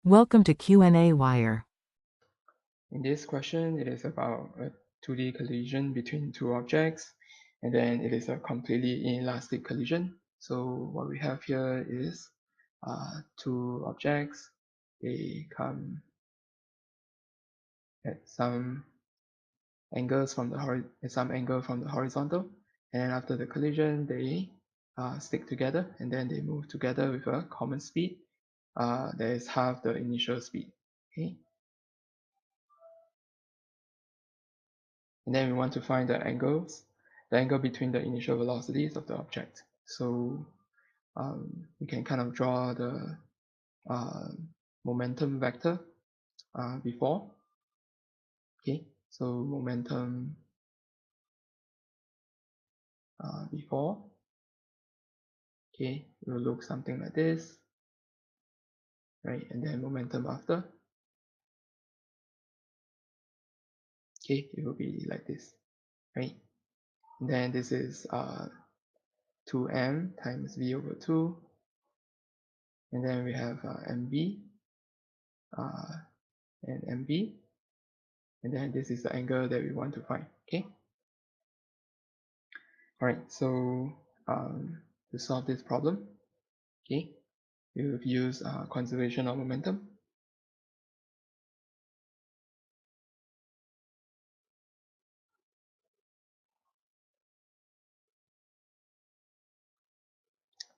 Welcome to qnawire. In this question, it is about a 2D collision between two objects, and then it is a completely inelastic collision. So what we have here is two objects. They come at some angles from the horizontal, and then after the collision, they stick together, and then they move together with a common speed that is half the initial speed. Okay. And then we want to find the angle between the initial velocities of the object. So we can kind of draw the uh, momentum vector before. Okay, so momentum before. Okay, it will look something like this, right? And then momentum after. Okay, it will be like this, right? And then this is 2m times v over 2, and then we have mv and mv, and then this is the angle that we want to find. Okay. All right. So to solve this problem, okay, we will use conservation of momentum.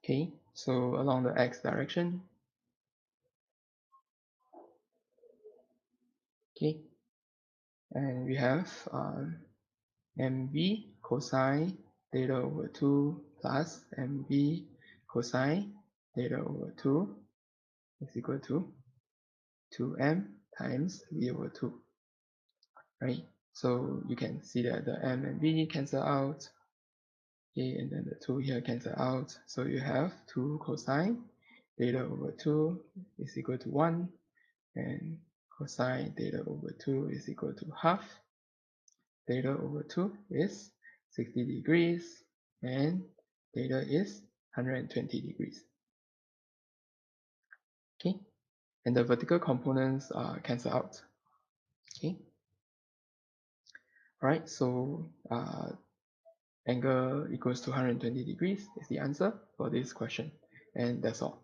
Okay. So along the x direction. Okay. And we have mv cosine theta over 2 plus mv cosine theta over 2 is equal to 2m times v over 2, right? So you can see that the m and v cancel out, okay, and then the 2 here cancel out, so you have 2 cosine theta over 2 is equal to 1, and cosine theta over 2 is equal to half. Theta over 2 is 60 degrees, and theta is 120 degrees. Okay, and the vertical components cancel out. Okay, all right, so angle equals to 120 degrees is the answer for this question, and that's all.